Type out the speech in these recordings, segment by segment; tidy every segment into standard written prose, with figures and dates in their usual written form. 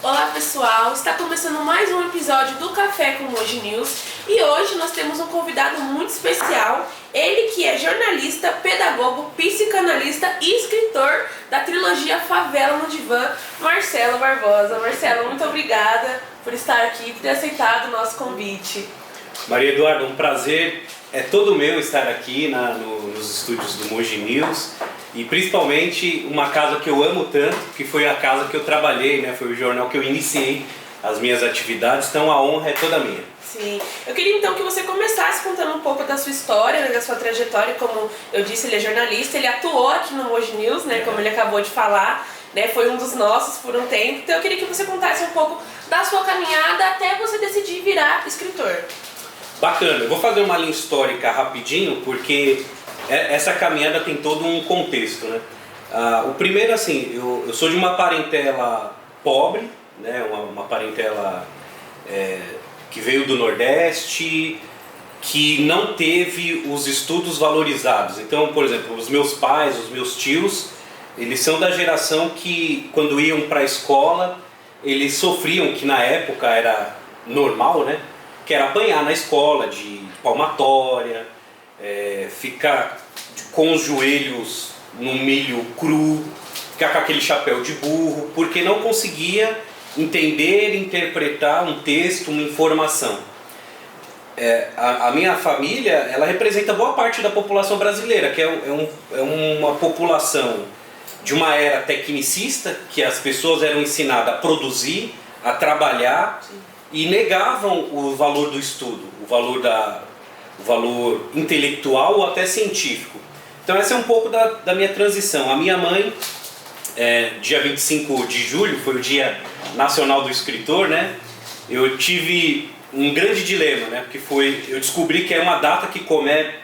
Olá pessoal, está começando mais um episódio do Café com Moji News e hoje nós temos um convidado muito especial, ele que é jornalista, pedagogo, psicanalista e escritor da trilogia Favela no Divã, Marcelo Barbosa. Marcelo, muito obrigada por estar aqui, por ter aceitado o nosso convite. Maria Eduarda, um prazer é todo meu estar aqui nos estúdios do Moji News e principalmente uma casa que eu amo tanto, que foi a casa que eu trabalhei, né? Foi o jornal que eu iniciei as minhas atividades, então a honra é toda minha. Sim, eu queria então que você começasse contando um pouco da sua história, né, da sua trajetória. Como eu disse, ele é jornalista, ele atuou aqui no Moji News, né, como ele acabou de falar, né, foi um dos nossos por um tempo, então eu queria que você contasse um pouco da sua caminhada até você decidir virar escritor. Bacana, eu vou fazer uma linha histórica rapidinho, porque essa caminhada tem todo um contexto, né? O primeiro, assim, eu sou de uma parentela pobre, né? Uma parentela que veio do Nordeste, que não teve os estudos valorizados. Então, por exemplo, os meus pais, os meus tios, eles são da geração que, quando iam para a escola, eles sofriam, que na época era normal, né? Que era apanhar na escola de palmatória, ficar com os joelhos no milho cru, ficar com aquele chapéu de burro, porque não conseguia entender, interpretar um texto, uma informação. A minha família, ela representa boa parte da população brasileira, que é uma população de uma era tecnicista, que as pessoas eram ensinadas a produzir, a trabalhar. Sim. E negavam o valor do estudo, o valor intelectual ou até científico. Então essa é um pouco da minha transição. A minha mãe, dia 25 de julho, foi o Dia Nacional do Escritor, né? Eu tive um grande dilema, né? Porque eu descobri que é uma data que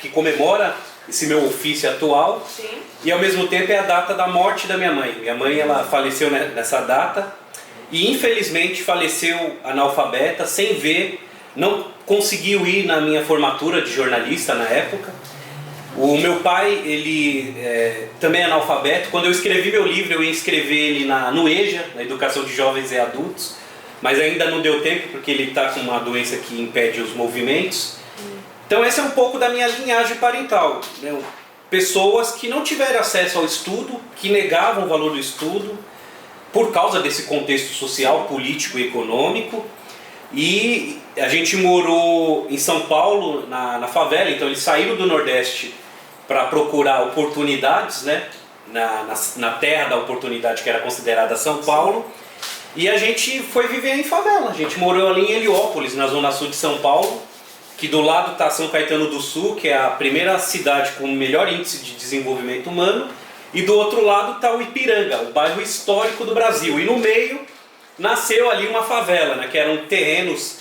comemora esse meu ofício atual. Sim. E ao mesmo tempo é a data da morte da minha mãe. Minha mãe, ela faleceu nessa data. E infelizmente faleceu analfabeta, sem ver, não conseguiu ir na minha formatura de jornalista na época. O meu pai, ele também é analfabeto. Quando eu escrevi meu livro, eu ia escrever ele no EJA, na Educação de Jovens e Adultos, mas ainda não deu tempo porque ele está com uma doença que impede os movimentos. Então essa é um pouco da minha linhagem parental, né? Pessoas que não tiveram acesso ao estudo, que negavam o valor do estudo, por causa desse contexto social, político e econômico. E a gente morou em São Paulo, na favela, então eles saíram do Nordeste para procurar oportunidades, né? na terra da oportunidade que era considerada São Paulo. E a gente foi viver em favela, a gente morou ali em Heliópolis, na zona sul de São Paulo, que do lado está São Caetano do Sul, que é a primeira cidade com o melhor índice de desenvolvimento humano. E do outro lado está o Ipiranga, o bairro histórico do Brasil. E no meio nasceu ali uma favela, né, que eram terrenos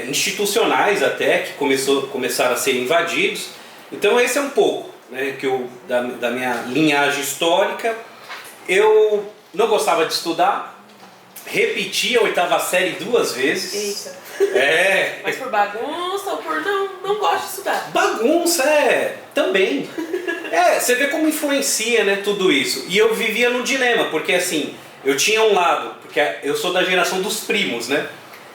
institucionais até, que começaram a ser invadidos. Então esse é um pouco, né, da minha linhagem histórica. Eu não gostava de estudar, repeti a 8ª série 2 vezes. Eita. Mas por bagunça ou por não gosto de estudar? Bagunça, também. Você vê como influencia, né, tudo isso. E eu vivia num dilema, porque assim, eu tinha um lado, porque eu sou da geração dos primos, né?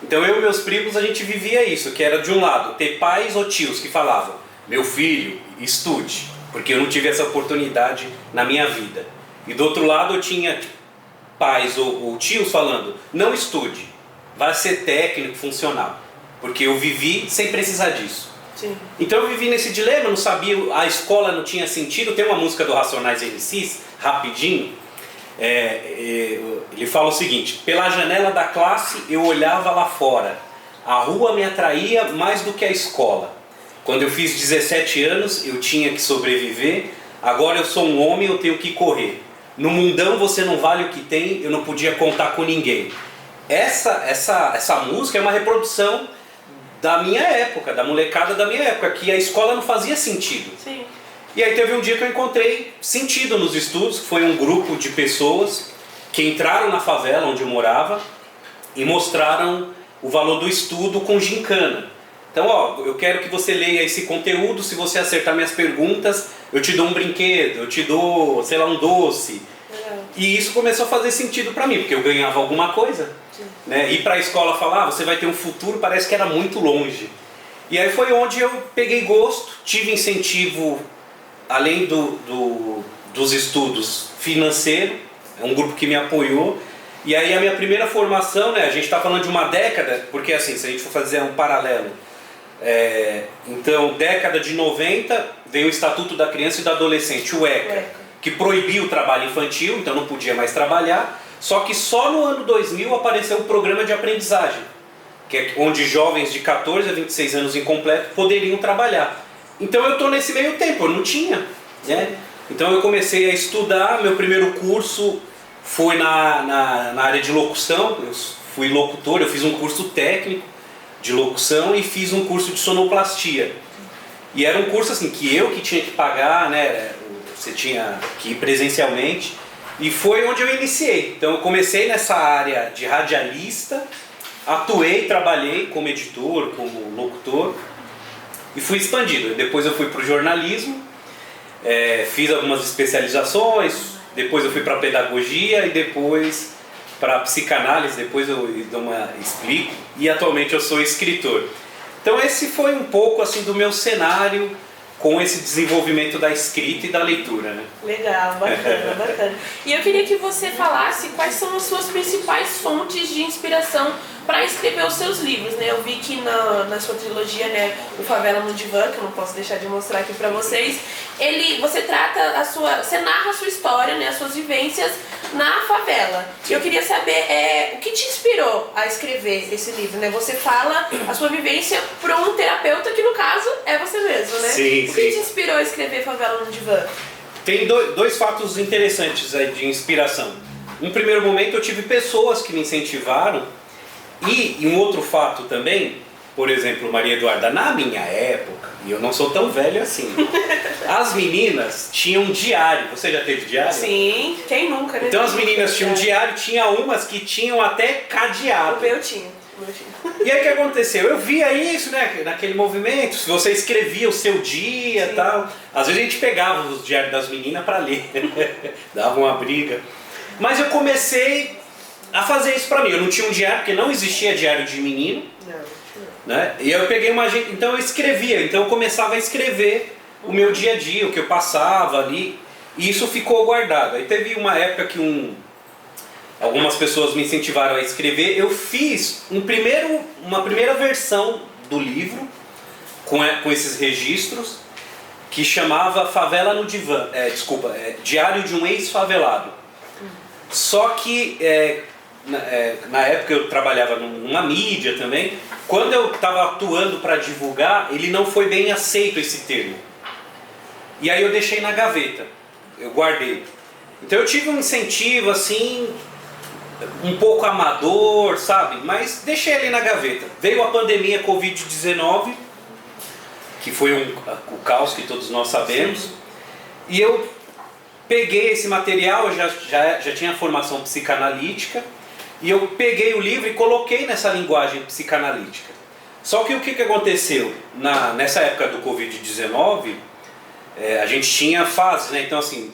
Então eu e meus primos, a gente vivia isso, que era de um lado, ter pais ou tios que falavam: meu filho, estude, porque eu não tive essa oportunidade na minha vida. E do outro lado eu tinha pais ou tios falando: não estude, vai ser técnico, funcional, porque eu vivi sem precisar disso. Sim. Então eu vivi nesse dilema, não sabia, a escola não tinha sentido. Tem uma música do Racionais MCs, rapidinho, ele fala o seguinte: pela janela da classe eu olhava lá fora, a rua me atraía mais do que a escola. Quando eu fiz 17 anos eu tinha que sobreviver, agora eu sou um homem, eu tenho que correr. No mundão você não vale o que tem, eu não podia contar com ninguém. Essa música é uma reprodução da minha época, da molecada da minha época, que a escola não fazia sentido. Sim. E aí teve um dia que eu encontrei sentido nos estudos, que foi um grupo de pessoas que entraram na favela onde eu morava e mostraram o valor do estudo com gincana. Então, eu quero que você leia esse conteúdo, se você acertar minhas perguntas, eu te dou um brinquedo, eu te dou, sei lá, um doce. E isso começou a fazer sentido para mim, porque eu ganhava alguma coisa, né? Ir para a escola falar, você vai ter um futuro, parece que era muito longe. E aí foi onde eu peguei gosto, tive incentivo, além dos estudos, financeiro, é um grupo que me apoiou. E aí a minha primeira formação, né, a gente está falando de uma década, porque assim, se a gente for fazer um paralelo, então década de 90 veio o Estatuto da Criança e do Adolescente, o ECA, que proibiu o trabalho infantil, então não podia mais trabalhar, só que só no ano 2000 apareceu o programa de aprendizagem, que é onde jovens de 14 a 26 anos incompletos poderiam trabalhar. Então eu estou nesse meio tempo, eu não tinha, né? Então eu comecei a estudar, meu primeiro curso foi na área de locução, eu fui locutor, eu fiz um curso técnico de locução e fiz um curso de sonoplastia. E era um curso assim, que eu que tinha que pagar, né? Você tinha que ir presencialmente, e foi onde eu iniciei. Então eu comecei nessa área de radialista, atuei, trabalhei como editor, como locutor, e fui expandido. Depois eu fui para o jornalismo, fiz algumas especializações, depois eu fui para pedagogia e depois para psicanálise, depois eu explico, e atualmente eu sou escritor. Então esse foi um pouco assim do meu cenário com esse desenvolvimento da escrita e da leitura, né? Legal, bacana, bacana. E eu queria que você falasse quais são as suas principais fontes de inspiração para escrever os seus livros, né? Eu vi que na sua trilogia, né, o Favela no Divã, que eu não posso deixar de mostrar aqui para vocês, você narra a sua história, né, as suas vivências na favela. E eu queria saber o que te inspirou a escrever esse livro, né? Você fala a sua vivência para um terapeuta, que no caso é você mesmo, né? Sim, o que te inspirou a escrever Favela no Divã? Tem dois fatos interessantes aí de inspiração. Num primeiro momento eu tive pessoas que me incentivaram, e um outro fato também, por exemplo, Maria Eduarda, na minha época, e eu não sou tão velho assim, as meninas tinham diário. Você já teve diário? Sim, quem nunca, né? Então as meninas tinham diário, tinha umas que tinham até cadeado. O meu tinha. E aí o que aconteceu? Eu via isso, né, naquele movimento, se você escrevia o seu dia e tal. Às vezes a gente pegava os diários das meninas para ler, dava uma briga. Mas eu comecei a fazer isso para mim. Eu não tinha um diário, porque não existia diário de menino. Né? E eu peguei então eu escrevia, então eu começava a escrever o meu dia a dia, o que eu passava ali, e isso ficou guardado. Aí teve uma época que algumas pessoas me incentivaram a escrever, eu fiz uma primeira versão do livro, com esses registros, que chamava Favela no Divã, Diário de um Ex-Favelado. Só que na época eu trabalhava numa mídia também. Quando eu estava atuando para divulgar, ele não foi bem aceito, esse termo. E aí eu deixei na gaveta, eu guardei. Então eu tive um incentivo assim, um pouco amador, sabe? Mas deixei ali na gaveta. Veio a pandemia Covid-19, que foi o caos que todos nós sabemos. Sim. E eu peguei esse material, eu já tinha formação psicanalítica, e eu peguei o livro e coloquei nessa linguagem psicanalítica. Só que o que aconteceu? Nessa época do Covid-19, a gente tinha fases, né? Então assim,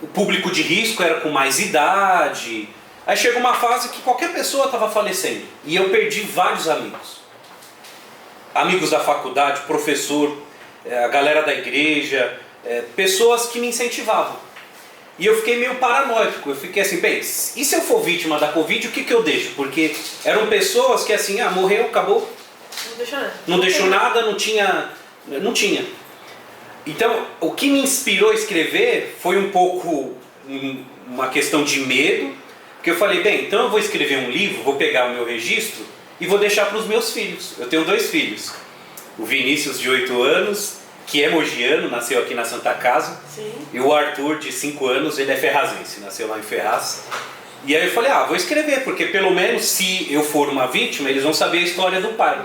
o público de risco era com mais idade. Aí chegou uma fase que qualquer pessoa estava falecendo. E eu perdi vários amigos. Amigos da faculdade, professor, a galera da igreja, pessoas que me incentivavam. E eu fiquei meio paranoico, eu fiquei assim, bem, e se eu for vítima da Covid, o que eu deixo? Porque eram pessoas que assim, morreu, acabou. Não deixou nada. Não deixou nada, não tinha. Então, o que me inspirou a escrever foi um pouco uma questão de medo, porque eu falei, bem, então eu vou escrever um livro, vou pegar o meu registro e vou deixar para os meus filhos. Eu tenho 2 filhos, o Vinícius, de 8 anos, que é mogiano, nasceu aqui na Santa Casa. Sim. E o Arthur, de 5 anos, ele é ferrazense, nasceu lá em Ferraz. E aí eu falei, vou escrever, porque pelo menos se eu for uma vítima, eles vão saber a história do pai.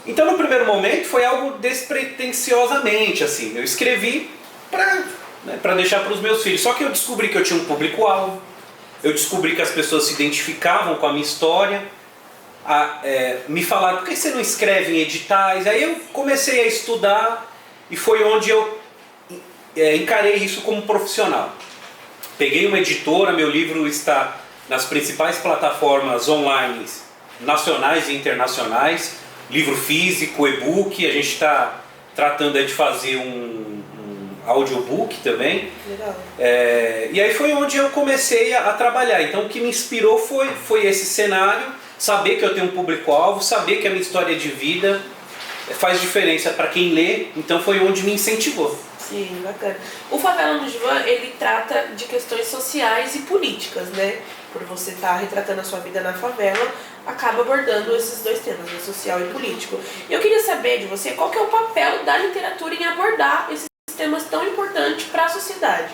Então no primeiro momento foi algo despretensiosamente, assim, eu escrevi para deixar para os meus filhos. Só que eu descobri que eu tinha um público-alvo, eu descobri que as pessoas se identificavam com a minha história, me falaram, por que você não escreve em editais? Aí eu comecei a estudar, e foi onde eu encarei isso como profissional. peguei uma editora, meu livro está nas principais plataformas online nacionais e internacionais, livro físico, e-book, a gente está tratando de fazer um audiobook também. Legal. E aí foi onde eu comecei a trabalhar. Então o que me inspirou foi esse cenário, saber que eu tenho um público-alvo, saber que a minha história de vida faz diferença para quem lê, então foi onde me incentivou. Sim, bacana. O Favela no Divã, ele trata de questões sociais e políticas, né? Por você estar retratando a sua vida na favela, acaba abordando esses dois temas, né? Social e político. Eu queria saber de você qual que é o papel da literatura em abordar esses temas tão importantes para a sociedade.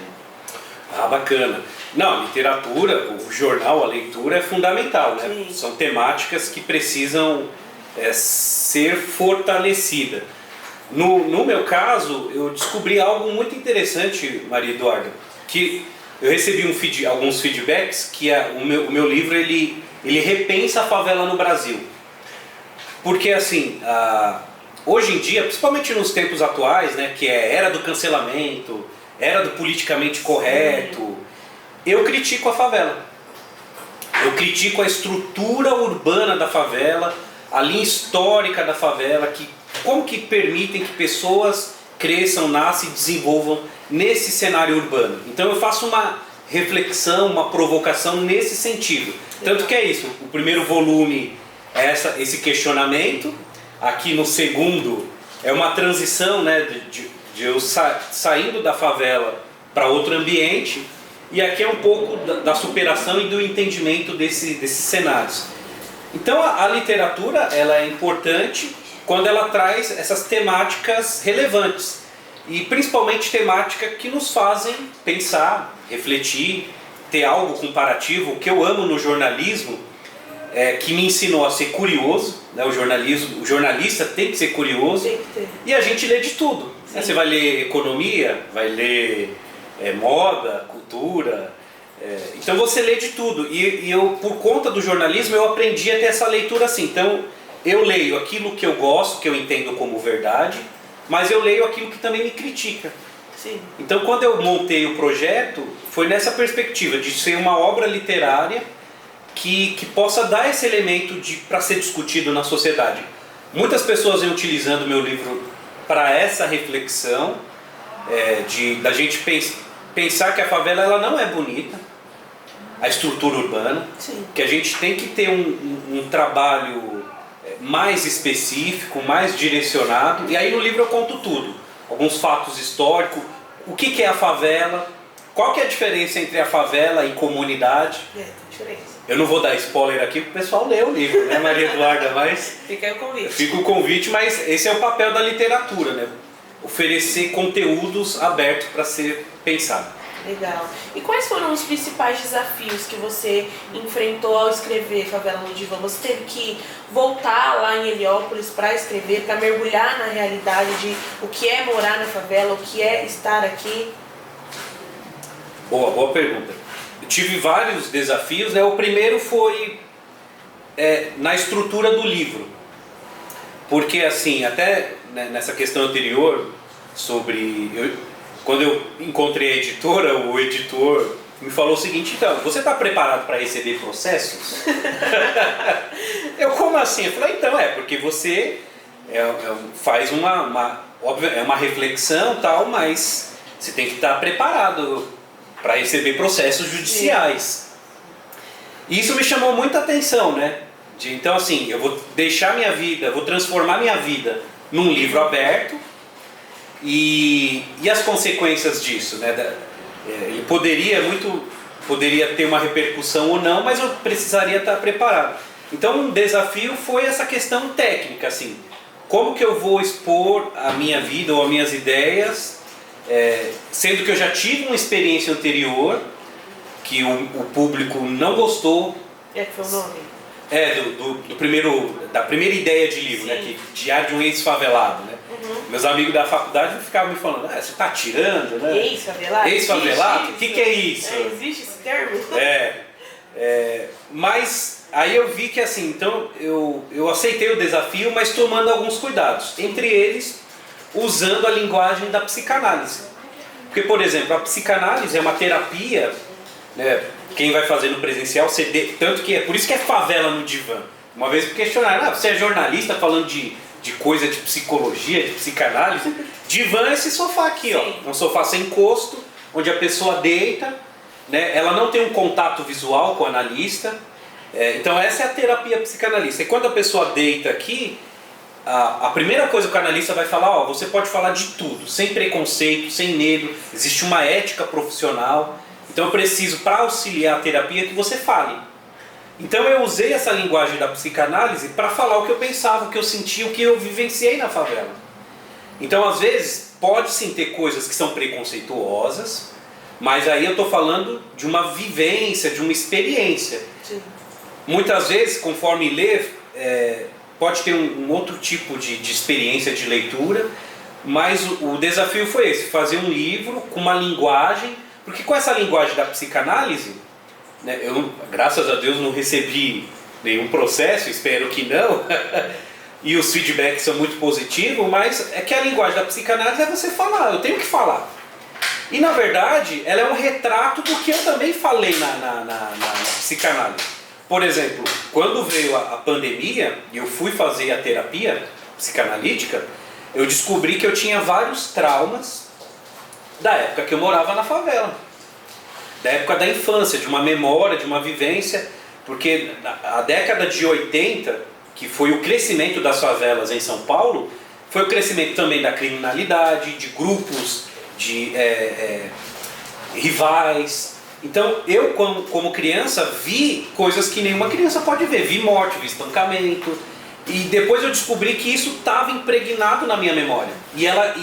Ah, bacana. Não, a literatura, o jornal, a leitura é fundamental, né? Sim. São temáticas que precisam ser fortalecidas. No meu caso, eu descobri algo muito interessante, Maria Eduarda, que eu recebi alguns feedbacks que o meu livro ele repensa a favela no Brasil. Porque assim, hoje em dia, principalmente nos tempos atuais, né, que é era do cancelamento, era do politicamente correto, eu critico a favela. Eu critico a estrutura urbana da favela, a linha histórica da favela, como que permitem que pessoas cresçam, nasçam e desenvolvam nesse cenário urbano. Então eu faço uma reflexão, uma provocação nesse sentido. Tanto que é isso, o primeiro volume é esse questionamento, aqui no segundo é uma transição, né, de eu saindo da favela para outro ambiente, e aqui é um pouco da superação e do entendimento desses cenários. Então a literatura ela é importante quando ela traz essas temáticas relevantes e principalmente temáticas que nos fazem pensar, refletir, ter algo comparativo. O que eu amo no jornalismo que me ensinou a ser curioso, né? O jornalista tem que ser curioso, Tem que ter. E a gente lê de tudo. Né? Você vai ler economia, vai ler moda, cultura. Então você lê de tudo. E eu, por conta do jornalismo, eu aprendi a ter essa leitura assim. Então eu leio aquilo que eu gosto, que eu entendo como verdade, mas eu leio aquilo que também me critica. Sim. Então quando eu montei o projeto, foi nessa perspectiva de ser uma obra literária que possa dar esse elemento para ser discutido na sociedade. Muitas pessoas vêm utilizando o meu livro para essa reflexão, da gente pensar que a favela ela não é bonita, a estrutura urbana, Sim. que a gente tem que ter um trabalho mais específico, mais direcionado, e aí no livro eu conto tudo, alguns fatos históricos, o que é a favela, qual que é a diferença entre a favela e comunidade. Tem diferença. Eu não vou dar spoiler aqui para o pessoal ler o livro, né, Maria Eduarda, mas Fica aí o convite. fica o convite, mas esse é o papel da literatura, né? Oferecer conteúdos abertos para ser pensado. Legal. E quais foram os principais desafios que você enfrentou ao escrever Favela no Divã? Você teve que voltar lá em Heliópolis para escrever, para mergulhar na realidade de o que é morar na favela, o que é estar aqui? Boa pergunta. Eu tive vários desafios, né? O primeiro foi na estrutura do livro. Porque assim, até nessa questão anterior, quando eu encontrei a editora, o editor me falou o seguinte: então, você está preparado para receber processos? Eu, como assim? Eu falei, então, porque você faz uma reflexão tal, mas você tem que estar preparado para receber processos judiciais. E isso me chamou muita atenção, né? Então assim, eu vou deixar minha vida, vou transformar minha vida num livro aberto e as consequências disso, né? Ele poderia ter uma repercussão ou não, mas eu precisaria estar preparado. Então um desafio foi essa questão técnica, assim, como que eu vou expor a minha vida ou as minhas ideias, sendo que eu já tive uma experiência anterior que o público não gostou. Que foi o nome? Da primeira ideia de livro, né? Diário de um ex-favelado, né? Uhum. Meus amigos da faculdade ficavam me falando, você está tirando, né? Ex-favelado? Ex-favelado? O que é isso? Existe esse termo? Mas aí eu vi que assim, então eu aceitei o desafio, mas tomando alguns cuidados. Entre eles, usando a linguagem da psicanálise. Porque, por exemplo, a psicanálise é uma terapia, né? Quem vai fazer no presencial, tanto que é por isso que é favela no divã. Uma vez me questionaram, você é jornalista falando de coisa de psicologia, de psicanálise? Divã é esse sofá aqui, ó. É um sofá sem encosto, onde a pessoa deita, né? Ela não tem um contato visual com o analista. Então essa é a terapia psicanalista. E quando a pessoa deita aqui, a primeira coisa que o analista vai falar, você pode falar de tudo, sem preconceito, sem medo, existe uma ética profissional. Então eu preciso, para auxiliar a terapia, que você fale. Então eu usei essa linguagem da psicanálise para falar o que eu pensava, o que eu sentia, o que eu vivenciei na favela. Então às vezes pode sim ter coisas que são preconceituosas, mas aí eu estou falando de uma vivência, de uma experiência. Sim. Muitas vezes, conforme ler, pode ter um outro tipo de experiência de leitura, mas o desafio foi esse, fazer um livro com uma linguagem, porque com essa linguagem da psicanálise, né, eu, graças a Deus, não recebi nenhum processo, espero que não, e os feedbacks são muito positivos, mas é que a linguagem da psicanálise é você falar, eu tenho que falar. E na verdade, ela é um retrato do que eu também falei na psicanálise. Por exemplo, quando veio a pandemia e eu fui fazer a terapia psicanalítica, eu descobri que eu tinha vários traumas da época que eu morava na favela. Da época da infância, de uma memória, de uma vivência, porque a década de 80, que foi o crescimento das favelas em São Paulo, foi o crescimento também da criminalidade, de grupos, de rivais. Então eu, como criança, vi coisas que nenhuma criança pode ver. Vi morte, vi espancamento. E depois eu descobri que isso estava impregnado na minha memória. E ela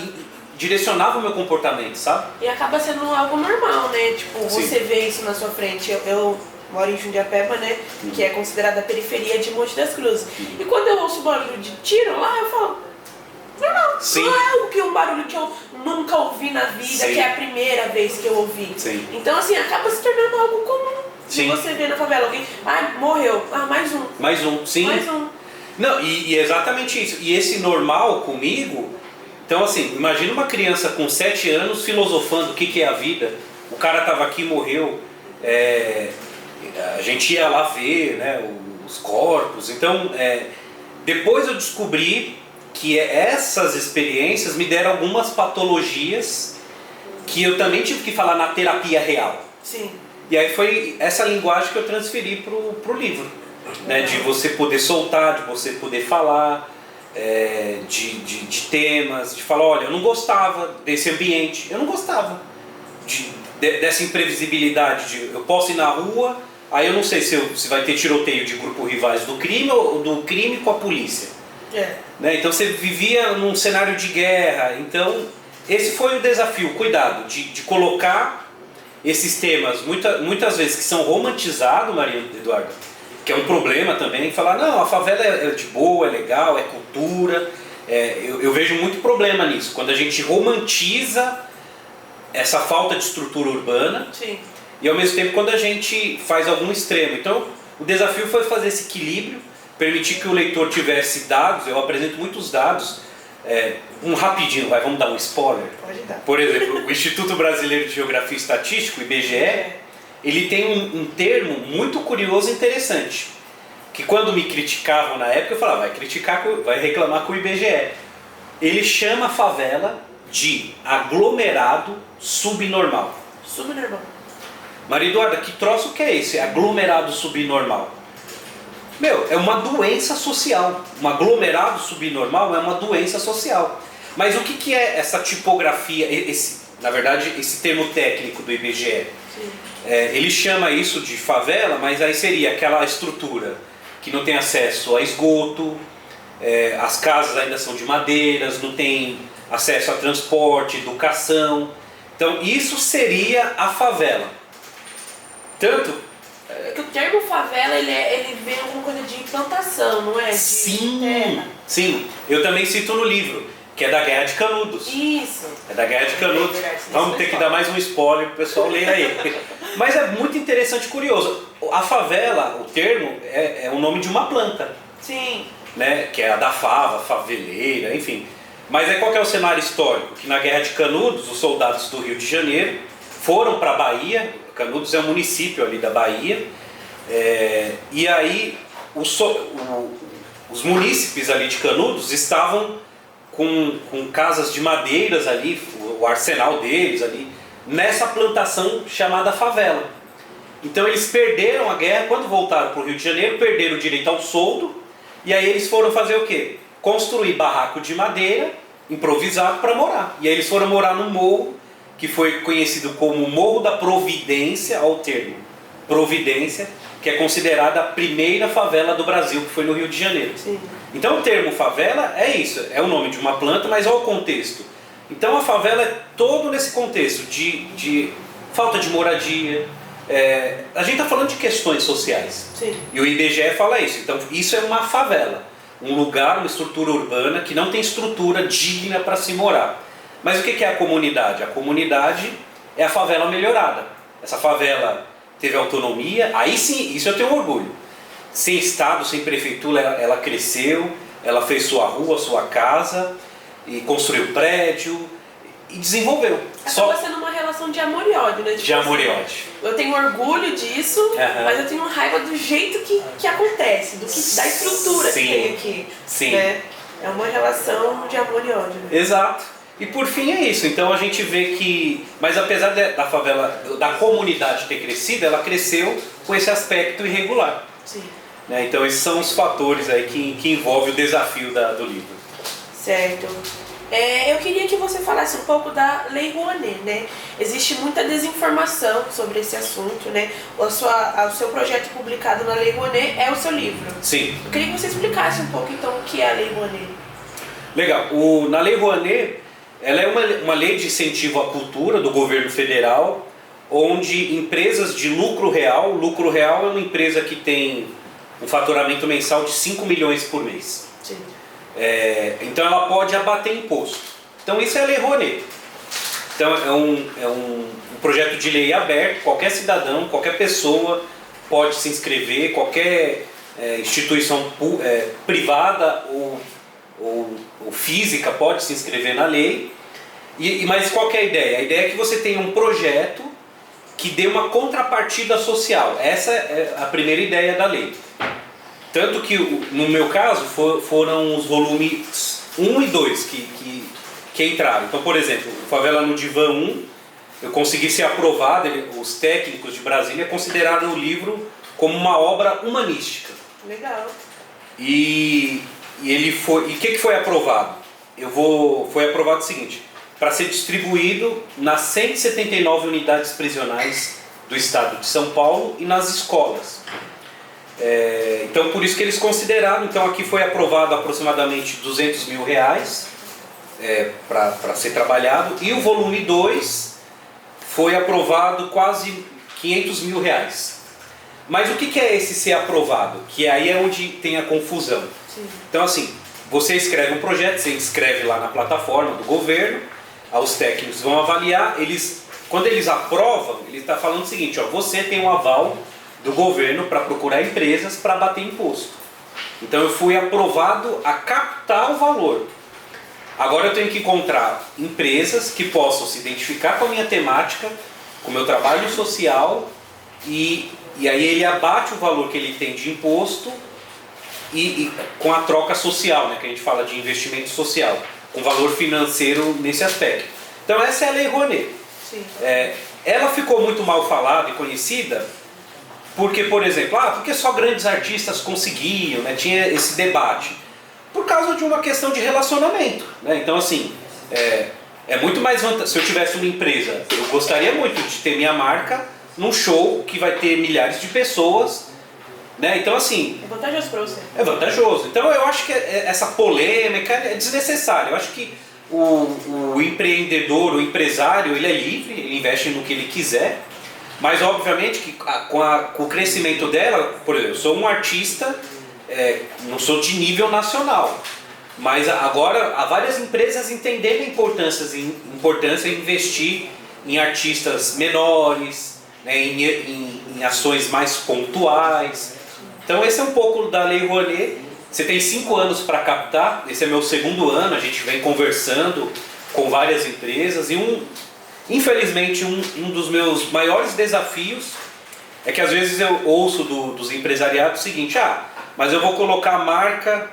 direcionava o meu comportamento, sabe? E acaba sendo algo normal, né? Tipo, você vê isso na sua frente. Eu moro em Jundiapeba, né? Que é considerada a periferia de Monte das Cruzes. E quando eu ouço barulho de tiro lá, eu falo... Não é algo que um barulho que eu nunca ouvi na vida, que é a primeira vez que eu ouvi. Sim. Então, assim, acaba se tornando algo comum. Se você vê na favela alguém, morreu, mais um. Mais um, sim. Mais um. Não, e é exatamente isso. E esse normal comigo, então assim, imagina uma criança com 7 anos filosofando o que é a vida. O cara estava aqui e morreu. A gente ia lá ver, né, os corpos. Então, depois eu descobri que essas experiências me deram algumas patologias que eu também tive que falar na terapia real. Sim. E aí foi essa linguagem que eu transferi pro livro, né? De você poder soltar, de você poder falar de temas, de falar, olha, eu não gostava desse ambiente, eu não gostava dessa imprevisibilidade, eu posso ir na rua, aí eu não sei se vai ter tiroteio de grupo rivais do crime ou do crime com a polícia. Né? Então você vivia num cenário de guerra. Então esse foi o desafio, cuidado de colocar esses temas muitas vezes que são romantizados, Maria Eduarda, que é um problema também, falar, não, a favela é de boa, é legal, é cultura. Eu vejo muito problema nisso, quando a gente romantiza essa falta de estrutura urbana. Sim. E ao mesmo tempo quando a gente faz algum extremo. Então o desafio foi fazer esse equilíbrio, permitir que o leitor tivesse dados. Eu apresento muitos dados, rapidinho, vamos dar um spoiler. Pode dar. Por exemplo, o Instituto Brasileiro de Geografia e Estatística, o IBGE, ele tem um termo muito curioso e interessante, que quando me criticavam na época, eu falava, vai reclamar com o IBGE. Ele chama a favela de aglomerado subnormal. Subnormal. Maria Eduarda, que troço que é esse? Aglomerado subnormal. É uma doença social. Um aglomerado subnormal é uma doença social. Mas o que é essa tipografia, na verdade, esse termo técnico do IBGE? Ele chama isso de favela, mas aí seria aquela estrutura que não tem acesso a esgoto, as casas ainda são de madeiras, não tem acesso a transporte, educação. Então isso seria a favela. Tanto... Porque o termo favela, ele vem alguma coisa de plantação, não é? Sim. Eu também cito no livro, que é da Guerra de Canudos. Isso. É da Guerra de Canudos. Vamos ter que dar mais um spoiler pro pessoal ler aí. Mas é muito interessante e curioso. A favela, o termo, é o nome de uma planta. Sim. Né? Que é a da fava, faveleira, enfim. Mas aí qual que é o cenário histórico? Que na Guerra de Canudos, os soldados do Rio de Janeiro foram para a Bahia. Canudos é um município ali da Bahia. E aí os munícipes ali de Canudos estavam com casas de madeiras ali, o arsenal deles ali, nessa plantação chamada favela. Então eles perderam a guerra, quando voltaram para o Rio de Janeiro, perderam o direito ao soldo, e aí eles foram fazer o quê? Construir barraco de madeira, improvisado, para morar. E aí eles foram morar no morro, que foi conhecido como Morro da Providência, ao termo Providência, que é considerada a primeira favela do Brasil, que foi no Rio de Janeiro. Sim. Então o termo favela é isso, é o nome de uma planta, mas olha o contexto. Então a favela é todo nesse contexto de falta de moradia. A gente está falando de questões sociais. Sim. E o IBGE fala isso. Então isso é uma favela, um lugar, uma estrutura urbana que não tem estrutura digna para se morar. Mas o que é a comunidade? A comunidade é a favela melhorada. Essa favela teve autonomia, aí sim, isso eu tenho orgulho. Sem estado, sem prefeitura, ela cresceu, ela fez sua rua, sua casa, e construiu prédio e desenvolveu. Acaba sendo uma relação de amor e ódio, né? Tipo de amor assim, e ódio. Eu tenho orgulho disso, mas eu tenho raiva do jeito que acontece, da estrutura sim, que tem aqui. Sim. Né? É uma relação de amor e ódio. Né? Exato. E por fim é isso. Então a gente vê que, mas apesar da favela, da comunidade ter crescido, ela cresceu com esse aspecto irregular. Sim. Né? Então esses são os fatores aí que envolvem o desafio do livro. Certo. Eu queria que você falasse um pouco da Lei Rouanet, né? Existe muita desinformação sobre esse assunto, né? O seu projeto publicado na Lei Rouanet é o seu livro. Sim. Eu queria que você explicasse um pouco, então, o que é a Lei Rouanet. Legal. Na Lei Rouanet, ela é uma lei de incentivo à cultura do governo federal, onde empresas de lucro real é uma empresa que tem um faturamento mensal de 5 milhões por mês. Sim. Então ela pode abater imposto. Então isso é a Lei Rouanet. Então é um projeto de lei aberto, qualquer cidadão, qualquer pessoa pode se inscrever, qualquer instituição privada ou física pode se inscrever na lei. Mas qual que é a ideia? A ideia é que você tenha um projeto que dê uma contrapartida social. Essa é a primeira ideia da lei. Tanto que, no meu caso, foram os volumes 1 e 2 que entraram. Então, por exemplo, o Favela no Divã 1, eu consegui ser aprovado, os técnicos de Brasília consideraram o livro como uma obra humanística. Legal. E o que foi aprovado? Foi aprovado o seguinte: para ser distribuído nas 179 unidades prisionais do estado de São Paulo e nas escolas. Então por isso que eles consideraram, então aqui foi aprovado aproximadamente R$200 mil para ser trabalhado, e o volume 2 foi aprovado quase R$500 mil. Mas o que é esse ser aprovado? Que aí é onde tem a confusão. Sim. Então assim, você escreve um projeto, você inscreve lá na plataforma do governo, os técnicos vão avaliar, quando eles aprovam, ele está falando o seguinte: você tem um aval do governo para procurar empresas para bater imposto. Então eu fui aprovado a captar o valor. Agora eu tenho que encontrar empresas que possam se identificar com a minha temática, com o meu trabalho social, e aí ele abate o valor que ele tem de imposto e com a troca social, né, que a gente fala de investimento social, com valor financeiro nesse aspecto. Então essa é a Lei Rouanet. Sim. Ela ficou muito mal falada e conhecida porque, por exemplo, porque só grandes artistas conseguiam, né? Tinha esse debate. Por causa de uma questão de relacionamento, né? Então, assim, é muito mais vantajoso. Se eu tivesse uma empresa, eu gostaria muito de ter minha marca num show que vai ter milhares de pessoas, né? Então, assim... É vantajoso para você. É vantajoso. Então, eu acho que essa polêmica é desnecessária. Eu acho que o empreendedor, o empresário, ele é livre, ele investe no que ele quiser. Mas obviamente que com o crescimento dela, por exemplo, eu sou um artista, não sou de nível nacional, mas agora há várias empresas entendendo a importância em investir em artistas menores, né, em ações mais pontuais. Então esse é um pouco da Lei Rouanet, você tem 5 anos para captar, esse é meu segundo ano, a gente vem conversando com várias empresas e infelizmente um dos meus maiores desafios é que às vezes eu ouço dos empresariados o seguinte: mas eu vou colocar a marca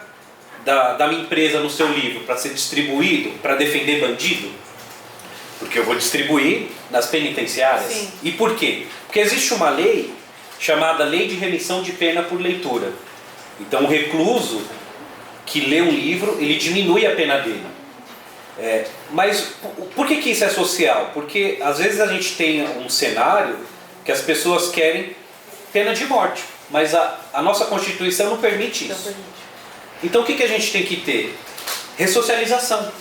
da minha empresa no seu livro para ser distribuído, para defender bandido? Porque eu vou distribuir nas penitenciárias. Sim. E por quê? Porque existe uma lei chamada Lei de Remissão de Pena por Leitura. Então o recluso que lê um livro, ele diminui a pena dele. Mas por que isso é social? Porque às vezes a gente tem um cenário que as pessoas querem pena de morte, mas a nossa Constituição não permite isso. Então o que a gente tem que ter? Ressocialização,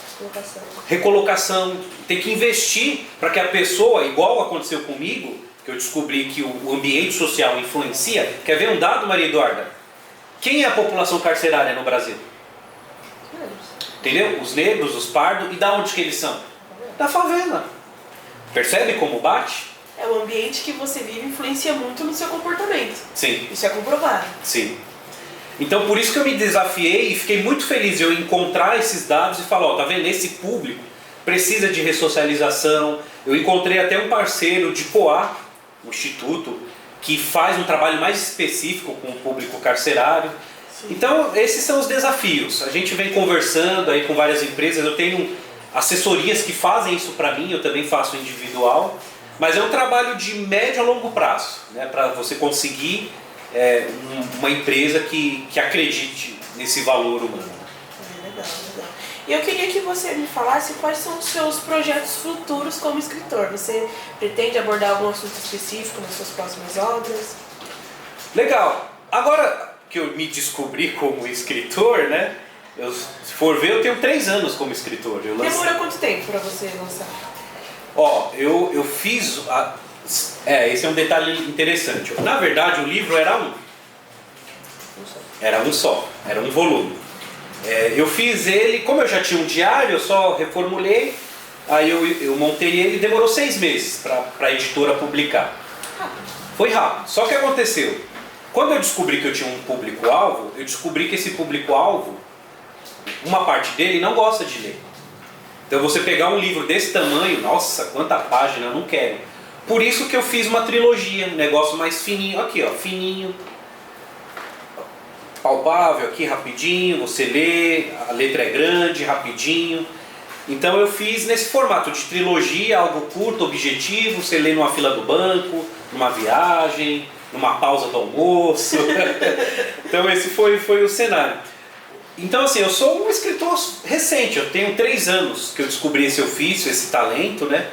recolocação, tem que investir para que a pessoa, igual aconteceu comigo, que eu descobri que o ambiente social influencia. Quer ver um dado, Maria Eduarda? Quem é a população carcerária no Brasil? Entendeu? Os negros, os pardos, e da onde que eles são? Da favela. Percebe como bate? O ambiente que você vive influencia muito no seu comportamento. Sim. Isso é comprovado. Sim. Então por isso que eu me desafiei e fiquei muito feliz de eu encontrar esses dados e falar, tá vendo? Esse público precisa de ressocialização. Eu encontrei até um parceiro de Poá, um instituto, que faz um trabalho mais específico com o público carcerário. Sim. Então esses são os desafios. A gente vem conversando aí com várias empresas, eu tenho assessorias que fazem isso para mim, eu também faço individual, mas é um trabalho de médio a longo prazo, né, para você conseguir uma empresa que acredite nesse valor humano. Legal. E eu queria que você me falasse quais são os seus projetos futuros como escritor. Você pretende abordar algum assunto específico nas suas próximas obras? Legal. Agora que eu me descobri como escritor, né? Se for ver, eu tenho 3 anos como escritor. Demorou quanto tempo para você lançar? Eu fiz... esse é um detalhe interessante. Na verdade, o livro era um. Era um só. Era um volume. Eu fiz ele, como eu já tinha um diário, eu só reformulei, aí eu montei ele, demorou 6 meses para a editora publicar. Foi rápido. Só que aconteceu, quando eu descobri que eu tinha um público-alvo, eu descobri que esse público-alvo, uma parte dele não gosta de ler. Então você pegar um livro desse tamanho, nossa, quanta página, eu não quero. Por isso que eu fiz uma trilogia, um negócio mais fininho, aqui ó, fininho, palpável aqui, rapidinho, você lê, a letra é grande, rapidinho. Então eu fiz nesse formato de trilogia, algo curto, objetivo, você lê numa fila do banco, numa viagem, numa pausa do almoço. Então esse foi o cenário. Então assim, eu sou um escritor recente, eu tenho 3 anos que eu descobri esse ofício, esse talento, né?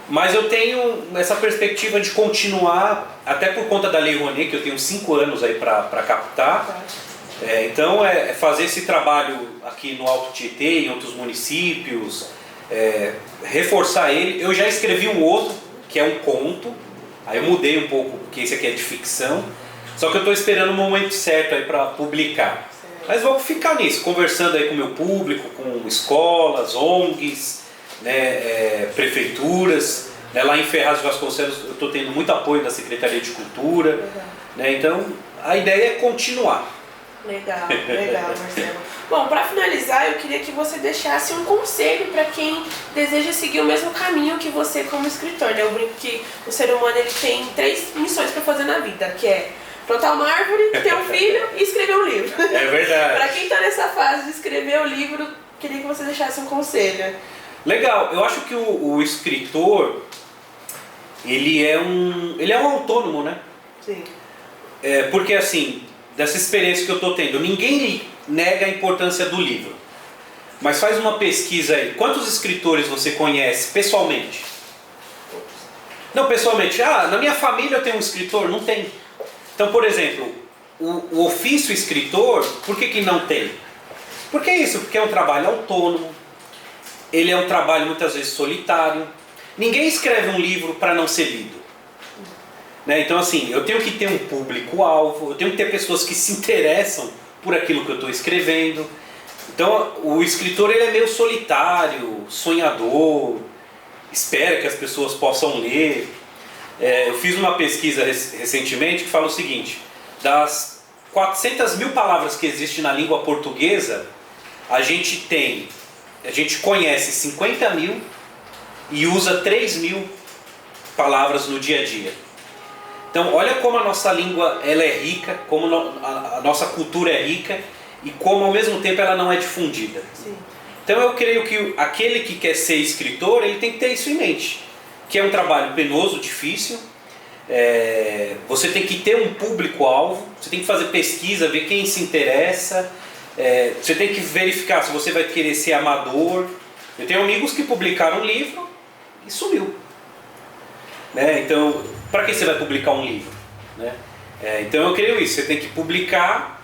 Mas eu tenho essa perspectiva de continuar, até por conta da Lei Rouanet, que eu tenho 5 anos aí para captar. Então é fazer esse trabalho aqui no Alto Tietê, em outros municípios, reforçar ele. Eu já escrevi um outro, que é um conto, aí eu mudei um pouco, porque esse aqui é de ficção, só que eu estou esperando o momento certo aí para publicar. Mas vou ficar nisso, conversando aí com o meu público, com escolas, ONGs, né, prefeituras. Né, lá em Ferraz de Vasconcelos eu estou tendo muito apoio da Secretaria de Cultura. Né, então a ideia é continuar. Legal, Marcelo. Bom, para finalizar, eu queria que você deixasse um conselho para quem deseja seguir o mesmo caminho que você como escritor. Né? Eu brinco que o ser humano ele tem 3 missões para fazer na vida, que é plantar uma árvore, ter um filho e escrever um livro. É verdade. Para quem está nessa fase de escrever o livro, queria que você deixasse um conselho. Legal, eu acho que o escritor, ele é um autônomo, né? Sim. Porque assim, dessa experiência que eu estou tendo, ninguém nega a importância do livro. Mas faz uma pesquisa aí, quantos escritores você conhece pessoalmente? Não, pessoalmente, na minha família eu tenho um escritor? Não tem. Então, por exemplo, o ofício escritor, por que não tem? Porque é isso, porque é um trabalho autônomo, ele é um trabalho muitas vezes solitário. Ninguém escreve um livro para não ser lido. Né? Então assim, eu tenho que ter um público-alvo, eu tenho que ter pessoas que se interessam por aquilo que eu estou escrevendo. Então o escritor ele é meio solitário, sonhador, espera que as pessoas possam ler. Eu fiz uma pesquisa recentemente que fala o seguinte: das 400 mil palavras que existem na língua portuguesa, a gente conhece 50 mil e usa 3 mil palavras no dia a dia. Então olha como a nossa língua ela é rica, como a nossa cultura é rica e como ao mesmo tempo ela não é difundida. Sim. Então eu creio que aquele que quer ser escritor, ele tem que ter isso em mente, que é um trabalho penoso, difícil. Você tem que ter um público-alvo, você tem que fazer pesquisa, ver quem se interessa, você tem que verificar se você vai querer ser amador. Eu tenho amigos que publicaram um livro e sumiu. Então, para que você vai publicar um livro? Então eu creio isso, você tem que publicar,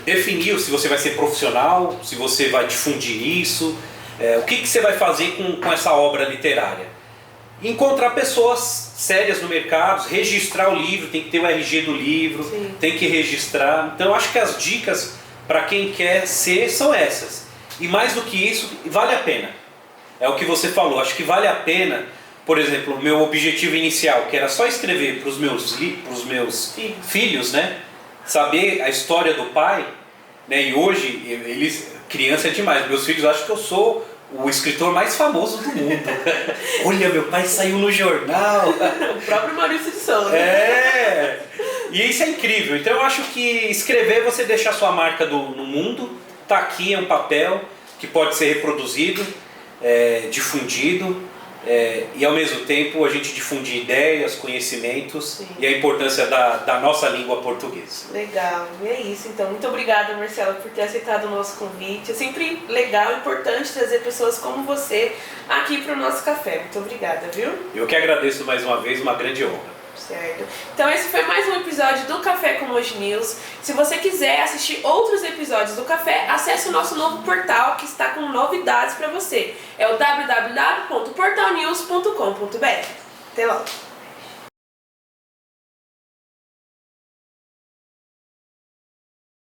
definir se você vai ser profissional, se você vai difundir isso, o que você vai fazer com essa obra literária. Encontrar pessoas sérias no mercado, registrar o livro, tem que ter o RG do livro, Sim. tem que registrar. Então eu acho que as dicas para quem quer ser são essas. E mais do que isso, vale a pena. É o que você falou, acho que vale a pena. Por exemplo, o meu objetivo inicial, que era só escrever para os meus filhos, saber a história do pai, e hoje, criança é demais, meus filhos acham que eu sou o escritor mais famoso do mundo. Olha, meu pai saiu no jornal. O próprio Maurício de Souza. E isso é incrível. Então eu acho que escrever, você deixa a sua marca no mundo, tá aqui, é um papel que pode ser reproduzido, difundido, e ao mesmo tempo a gente difundir ideias, conhecimentos. Sim. E a importância da nossa língua portuguesa. Legal, e é isso então. Muito obrigada, Marcelo, por ter aceitado o nosso convite. É sempre legal, importante trazer pessoas como você aqui para o nosso café. Muito obrigada, viu? Eu que agradeço mais uma vez, uma grande honra. Certo. Então esse foi mais um episódio do Café com Moji News. Se você quiser assistir outros episódios do Café, acesse o nosso novo portal que está com novidades para você. É o www.portalnews.com.br. Até logo!